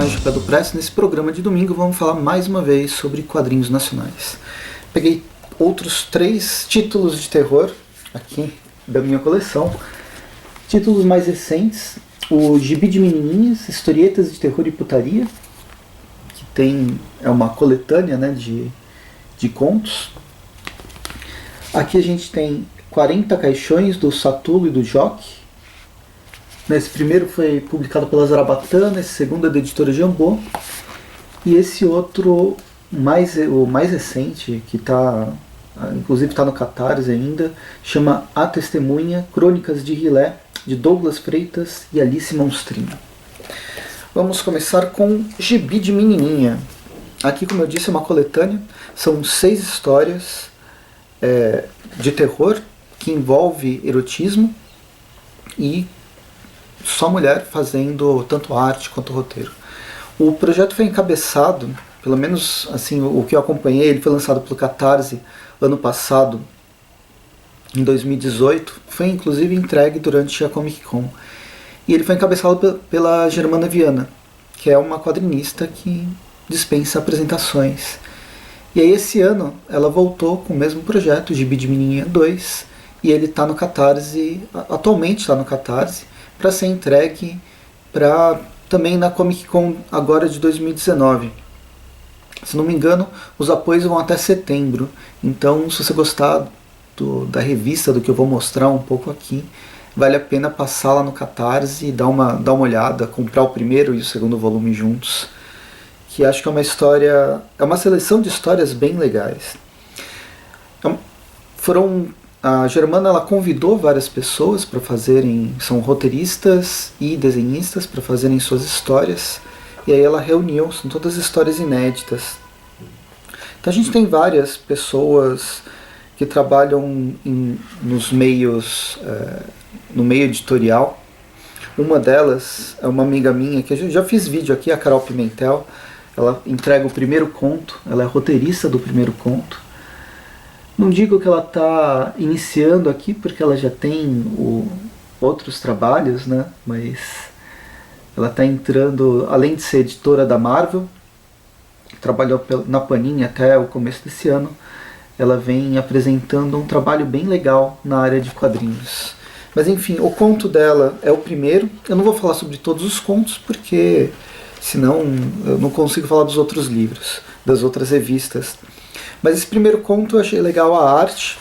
mais José do Press. Nesse programa de domingo vamos falar mais uma vez sobre quadrinhos nacionais. Peguei outros 3 títulos de terror aqui da minha coleção. Títulos mais recentes: o Gibi de Menininhas, Historietas de Terror e Putaria, que é uma coletânea, né, de contos. Aqui a gente tem 40 Caixões, do Satulo e do Joque. Esse primeiro foi publicado pela Zarabatana, esse segundo é da editora Jambô. E esse outro, o mais recente, que inclusive está no Catarse ainda, chama A Testemunha, Crônicas de Rilé, de Douglas Freitas e Alice Monstrinho. Vamos começar com Gibi de Menininha. Aqui, como eu disse, é uma coletânea. São 6 histórias de terror que envolve erotismo e só mulher fazendo tanto arte quanto roteiro. O projeto foi encabeçado, pelo menos assim, o que eu acompanhei, ele foi lançado pelo Catarse ano passado, em 2018, foi inclusive entregue durante a Comic Con. E ele foi encabeçado pela Germana Viana, que é uma quadrinista que dispensa apresentações. E aí esse ano ela voltou com o mesmo projeto, o Gibi de Menininha 2, e ele está no Catarse, atualmente está no Catarse, para ser entregue também na Comic Con agora de 2019. Se não me engano, os apoios vão até setembro. Então, se você gostar da revista, do que eu vou mostrar um pouco aqui, vale a pena passar lá no Catarse e dar uma olhada, comprar o primeiro e o segundo volume juntos, que acho que é uma seleção de histórias bem legais. A Germana ela convidou várias pessoas para fazerem, são roteiristas e desenhistas, para fazerem suas histórias, e aí ela reuniu, são todas histórias inéditas. Então a gente tem várias pessoas que trabalham nos meios, no meio editorial. Uma delas é uma amiga minha, que eu já fiz vídeo aqui, a Carol Pimentel. Ela entrega o primeiro conto, ela é roteirista do primeiro conto. Não digo que ela está iniciando aqui, porque ela já tem outros trabalhos, né? Mas ela está entrando, além de ser editora da Marvel, trabalhou na Panini até o começo desse ano, ela vem apresentando um trabalho bem legal na área de quadrinhos. Mas enfim, o conto dela é o primeiro. Eu não vou falar sobre todos os contos, porque senão eu não consigo falar dos outros livros, das outras revistas. Mas esse primeiro conto eu achei legal a arte,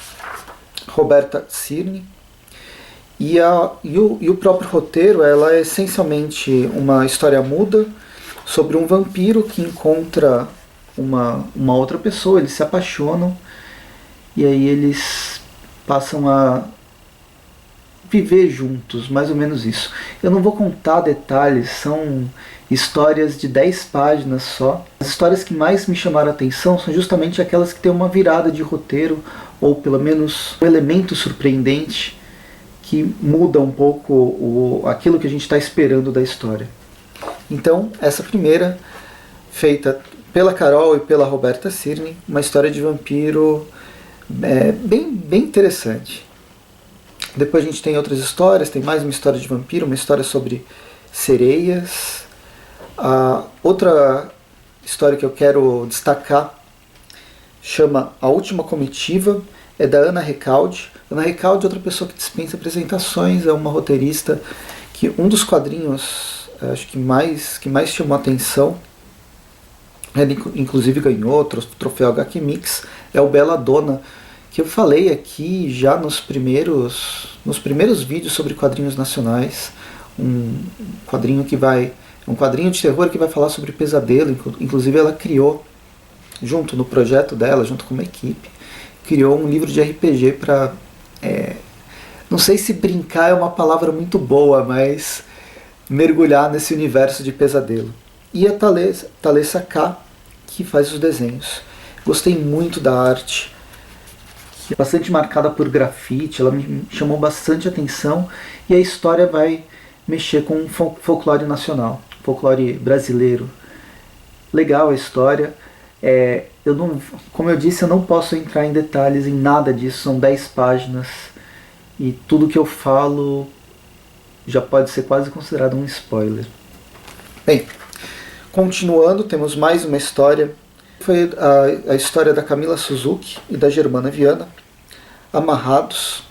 Roberta Cirne, e o próprio roteiro. Ela é essencialmente uma história muda sobre um vampiro que encontra uma outra pessoa, eles se apaixonam, e aí eles passam a viver juntos, mais ou menos isso. Eu não vou contar detalhes, são histórias de 10 páginas só. As histórias que mais me chamaram a atenção são justamente aquelas que têm uma virada de roteiro, ou pelo menos um elemento surpreendente que muda um pouco aquilo que a gente está esperando da história. Então, essa primeira, feita pela Carol e pela Roberta Cirne, uma história de vampiro bem interessante. Depois a gente tem outras histórias, tem mais uma história de vampiro, uma história sobre sereias. A outra história que eu quero destacar chama A Última Comitiva, é da Ana Recalde. Ana Recalde é outra pessoa que dispensa apresentações, é uma roteirista que um dos quadrinhos, acho que mais chamou a atenção, ela inclusive ganhou o troféu HQ Mix, é o Bela Dona, que eu falei aqui já nos primeiros vídeos sobre quadrinhos nacionais. Um quadrinho de terror que vai falar sobre pesadelo. Inclusive ela criou, junto no projeto dela, junto com uma equipe, criou um livro de RPG para, não sei se brincar é uma palavra muito boa, mas mergulhar nesse universo de pesadelo. E a Thalessa K, que faz os desenhos. Gostei muito da arte, que é bastante marcada por grafite, ela me chamou bastante atenção, e a história vai mexer com folclore nacional, folclore brasileiro. Legal a história. Como eu disse, eu não posso entrar em detalhes em nada disso, são 10 páginas, e tudo que eu falo já pode ser quase considerado um spoiler. Bem, Continuando, temos mais uma história. Foi a história da Camila Suzuki e da Germana Viana, Amarrados.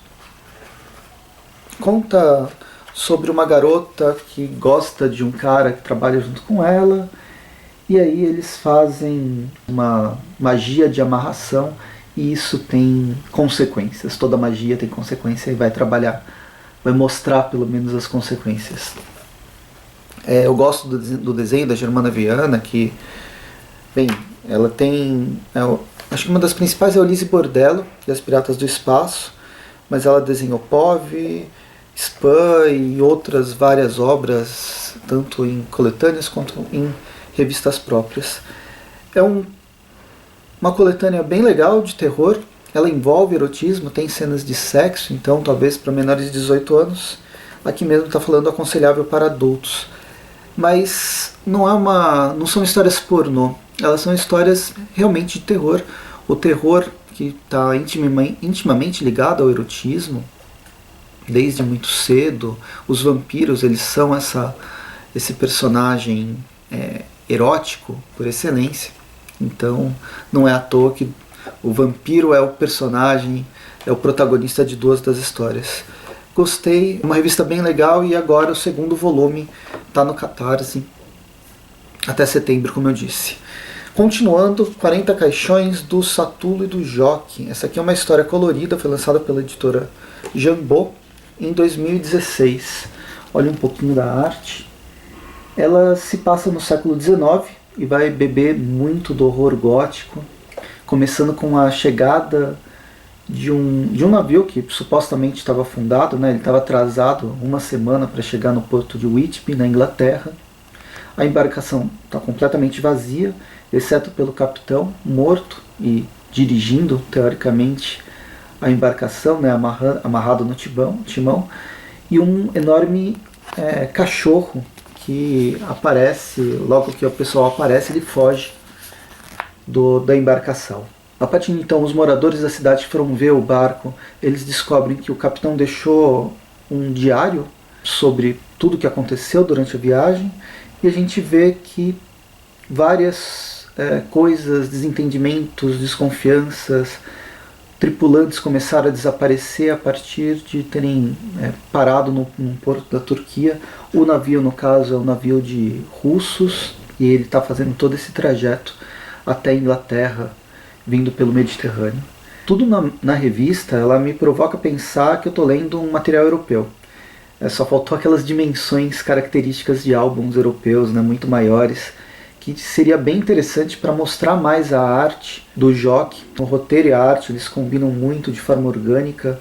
Conta sobre uma garota que gosta de um cara que trabalha junto com ela, e aí eles fazem uma magia de amarração, e isso tem consequências. Toda magia tem consequência e vai mostrar pelo menos as consequências. Eu gosto do desenho da Germana Viana, que, bem, ela tem... acho que uma das principais é a Ulisse Bordello, e as Piratas do Espaço, mas ela desenhou POV, Spam e outras várias obras, tanto em coletâneas quanto em revistas próprias. É uma coletânea bem legal de terror. Ela envolve erotismo, tem cenas de sexo, então talvez para menores de 18 anos. Aqui mesmo está falando aconselhável para adultos. Mas não são histórias pornô, elas são histórias realmente de terror. O terror que está intimamente ligado ao erotismo, desde muito cedo. Os vampiros, eles são esse personagem erótico por excelência. Então não é à toa que o vampiro é o personagem, é o protagonista de duas das histórias. Gostei, uma revista bem legal, e agora o segundo volume está no Catarse até setembro, como eu disse. Continuando, 40 Caixões do Satulo e do Joque. Essa aqui é uma história colorida, foi lançada pela editora Jambô em 2016. Olha um pouquinho da arte. Ela se passa no século XIX e vai beber muito do horror gótico, começando com a chegada de um navio que supostamente estava afundado, né? Ele estava atrasado uma semana para chegar no porto de Whitby, na Inglaterra. A embarcação está completamente vazia, exceto pelo capitão, morto e dirigindo, teoricamente, a embarcação, né? Amarrado no timão, e um enorme cachorro que aparece, logo que o pessoal aparece, ele foge da embarcação. A partir de então, os moradores da cidade foram ver o barco. Eles descobrem que o capitão deixou um diário sobre tudo o que aconteceu durante a viagem, e a gente vê que várias coisas, desentendimentos, desconfianças, tripulantes começaram a desaparecer a partir de terem parado num porto da Turquia. O navio, no caso, é um navio de russos, e ele está fazendo todo esse trajeto até a Inglaterra, vindo pelo Mediterrâneo. Tudo na revista, ela me provoca pensar que eu estou lendo um material europeu. Só faltou aquelas dimensões características de álbuns europeus, né, muito maiores, que seria bem interessante para mostrar mais a arte do Joque. O roteiro e a arte, eles combinam muito de forma orgânica.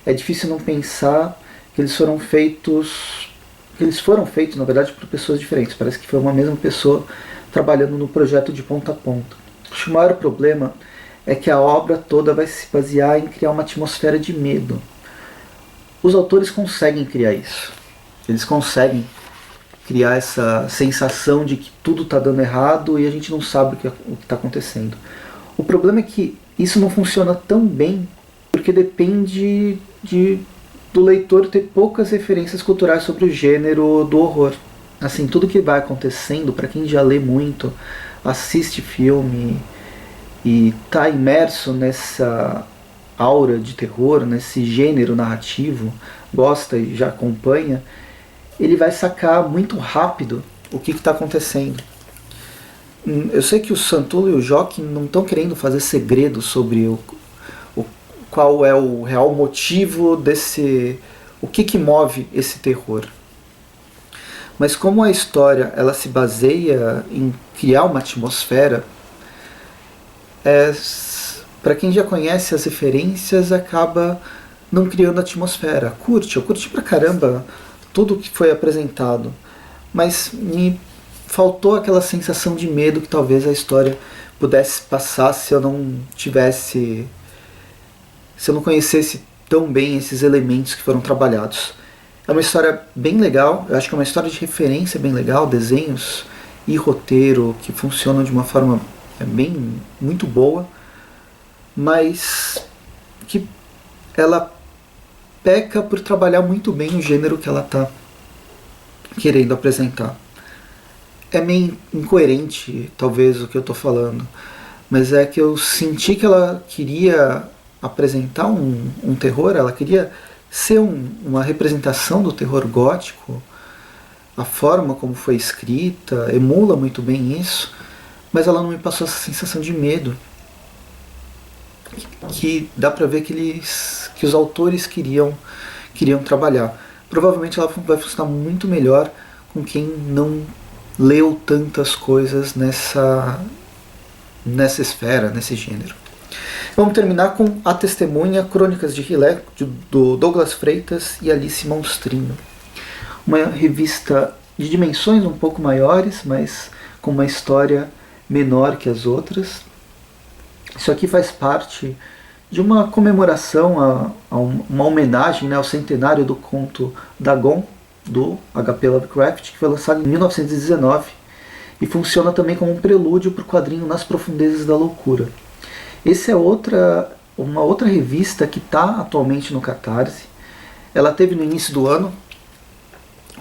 É difícil não pensar que eles foram feitos, na verdade, por pessoas diferentes. Parece que foi uma mesma pessoa trabalhando no projeto de ponta a ponta. Acho que o maior problema é que a obra toda vai se basear em criar uma atmosfera de medo. Os autores conseguem criar isso. Eles conseguem criar essa sensação de que tudo está dando errado e a gente não sabe o que está acontecendo. O problema é que isso não funciona tão bem porque depende do leitor ter poucas referências culturais sobre o gênero do horror. Assim, tudo que vai acontecendo, para quem já lê muito, assiste filme e está imerso nessa aura de terror, nesse gênero narrativo, gosta e já acompanha, ele vai sacar muito rápido o que está acontecendo. Eu sei que o Satulo e o Joque não estão querendo fazer segredo sobre qual é o real motivo o que move esse terror. Mas como a história ela se baseia em criar uma atmosfera, para quem já conhece as referências, acaba não criando atmosfera. Eu curti pra caramba tudo que foi apresentado, mas me faltou aquela sensação de medo que talvez a história pudesse passar se eu não conhecesse tão bem esses elementos que foram trabalhados. É uma história bem legal, eu acho que é uma história de referência bem legal, desenhos e roteiro que funcionam de uma forma muito boa, mas que ela peca por trabalhar muito bem o gênero que ela está querendo apresentar. É meio incoerente, talvez, o que eu tô falando, mas é que eu senti que ela queria apresentar um terror, ela queria ser uma representação do terror gótico. A forma como foi escrita emula muito bem isso, mas ela não me passou essa sensação de medo que dá pra ver que os autores queriam trabalhar. Provavelmente ela vai funcionar muito melhor com quem não leu tantas coisas nessa esfera, nesse gênero. Vamos terminar com A Testemunha, Crônicas de Rilé, do Douglas Freitas e Alice Monstrinho. Uma revista de dimensões um pouco maiores, mas com uma história menor que as outras. Isso aqui faz parte de uma comemoração, uma homenagem, né, ao centenário do conto Dagon, do H.P. Lovecraft, que foi lançado em 1919 e funciona também como um prelúdio para o quadrinho Nas Profundezas da Loucura. Essa é uma outra revista que está atualmente no Catarse. Ela teve no início do ano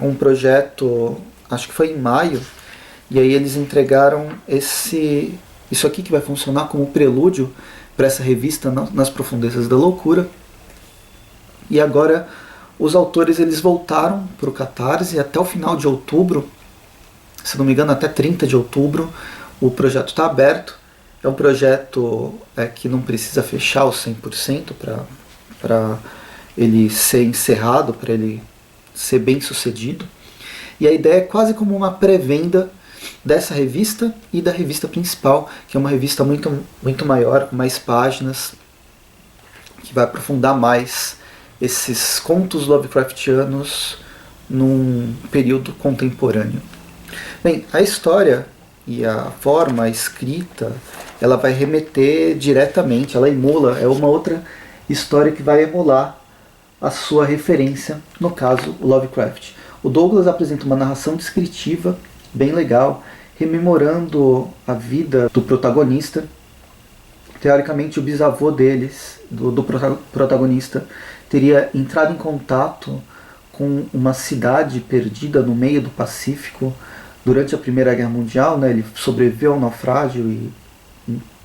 um projeto, acho que foi em maio, e aí eles entregaram isso aqui que vai funcionar como prelúdio para essa revista Nas Profundezas da Loucura. E agora os autores eles voltaram para o Catarse até o final de outubro, se não me engano até 30 de outubro o projeto está aberto. É um projeto que não precisa fechar os 100% para ele ser encerrado, para ele ser bem sucedido. E a ideia é quase como uma pré-venda dessa revista e da revista principal, que é uma revista muito, muito maior, com mais páginas, que vai aprofundar mais esses contos Lovecraftianos num período contemporâneo. Bem, a história e a forma, a escrita, ela vai remeter diretamente, ela emula, é uma outra história que vai emular a sua referência, no caso, o Lovecraft. O Douglas apresenta uma narração descritiva bem legal, rememorando a vida do protagonista. Teoricamente, o bisavô do protagonista, teria entrado em contato com uma cidade perdida no meio do Pacífico durante a Primeira Guerra Mundial, né? Ele sobreviveu ao naufrágio e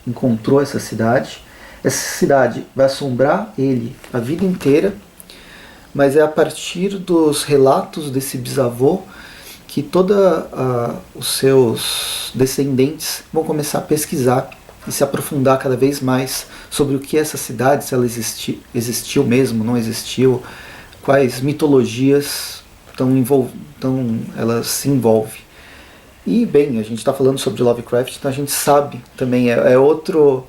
encontrou essa cidade. Essa cidade vai assombrar ele a vida inteira, mas é a partir dos relatos desse bisavô que todos os seus descendentes vão começar a pesquisar e se aprofundar cada vez mais sobre o que é essa cidade, se ela existiu mesmo, não existiu, quais mitologias ela se envolve. E, bem, a gente está falando sobre Lovecraft, então a gente sabe também, é outro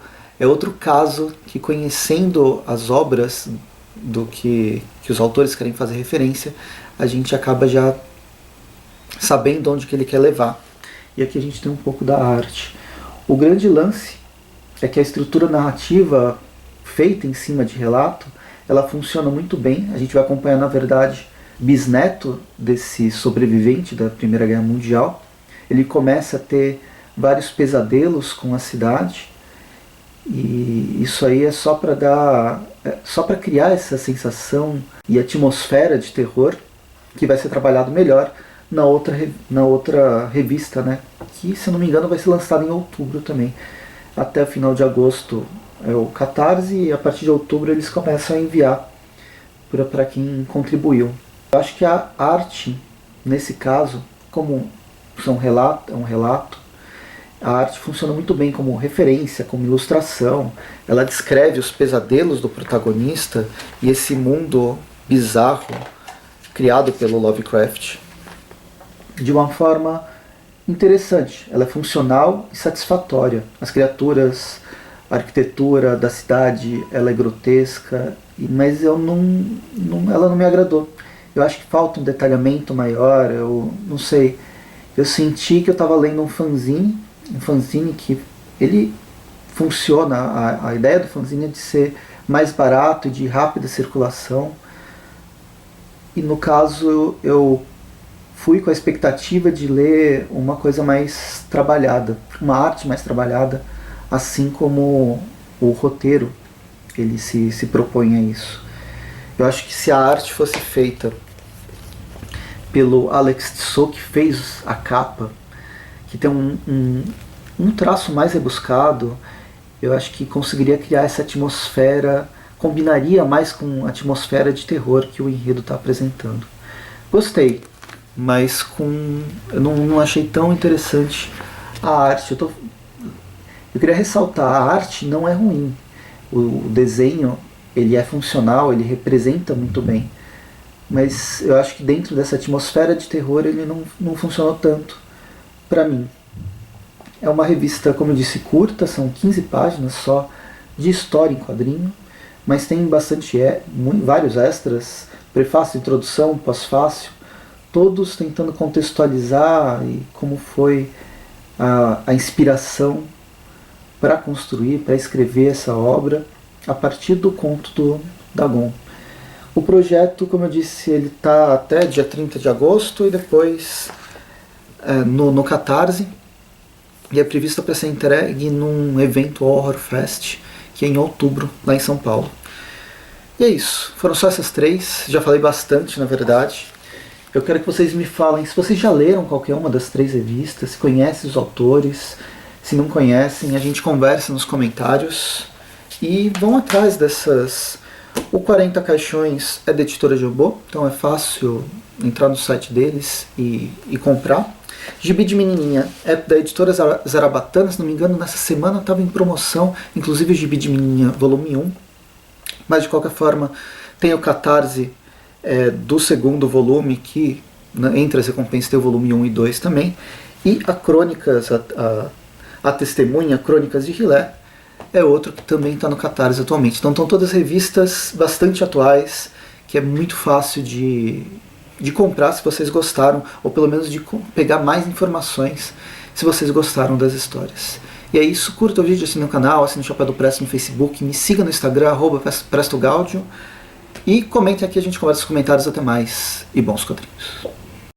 caso que, conhecendo as obras do que os autores querem fazer referência, a gente acaba já sabendo onde que ele quer levar. E aqui a gente tem um pouco da arte. O grande lance é que a estrutura narrativa feita em cima de relato, ela funciona muito bem. A gente vai acompanhar, na verdade, bisneto desse sobrevivente da Primeira Guerra Mundial. Ele começa a ter vários pesadelos com a cidade, e isso aí é só para criar essa sensação e atmosfera de terror que vai ser trabalhado melhor na outra revista, né? Que, se não me engano, vai ser lançada em outubro também. Até o final de agosto é o Catarse, e a partir de outubro eles começam a enviar para quem contribuiu. Eu acho que a arte, nesse caso, como é um relato, a arte funciona muito bem como referência, como ilustração. Ela descreve os pesadelos do protagonista e esse mundo bizarro criado pelo Lovecraft de uma forma interessante. Ela é funcional e satisfatória. As criaturas, a arquitetura da cidade, ela é grotesca, mas ela não me agradou. Eu acho que falta um detalhamento maior, eu não sei. Eu senti que eu estava lendo um fanzine que ele funciona, a ideia do fanzine é de ser mais barato e de rápida circulação. E no caso eu fui com a expectativa de ler uma coisa mais trabalhada, uma arte mais trabalhada, assim como o roteiro ele se propõe a isso. Eu acho que se a arte fosse feita pelo Alex Tissot, que fez a capa, que tem um traço mais rebuscado, eu acho que conseguiria criar essa atmosfera, combinaria mais com a atmosfera de terror que o enredo está apresentando. Gostei, mas eu não achei tão interessante a arte. Eu queria ressaltar, a arte não é ruim. O desenho, ele é funcional, ele representa muito bem. Mas eu acho que dentro dessa atmosfera de terror ele não funcionou tanto para mim. É uma revista, como eu disse, curta, são 15 páginas só de história em quadrinho, mas tem vários extras, prefácio, introdução, pós-fácil, todos tentando contextualizar e como foi a inspiração para construir, para escrever essa obra a partir do conto do Dagon. O projeto, como eu disse, ele está até dia 30 de agosto e depois no Catarse, e é previsto para ser entregue num evento Horror Fest, que é em outubro, lá em São Paulo. E é isso, foram só essas 3, já falei bastante na verdade. Eu quero que vocês me falem se vocês já leram qualquer uma das 3 revistas, se conhecem os autores, se não conhecem, a gente conversa nos comentários e vão atrás dessas. O 40 Caixões é da editora Jambô, então é fácil entrar no site deles e comprar. Gibi de Menininha é da editora Zarabatana, se não me engano, nessa semana estava em promoção, inclusive o Gibi de Menininha volume 1. Mas de qualquer forma, tem o Catarse do segundo volume, que entre as recompensas tem o volume 1 e 2 também. E a Crônicas, a Testemunha, Crônicas de Hilé, é outro que também está no Catarse atualmente. Então estão todas revistas bastante atuais, que é muito fácil de comprar se vocês gostaram, ou pelo menos de pegar mais informações se vocês gostaram das histórias. E é isso, curta o vídeo, assine o canal, assine o Chapéu do Presto no Facebook, me siga no Instagram, @PrestoGaudio, e comentem aqui, a gente conversa nos comentários. Até mais, e bons quadrinhos.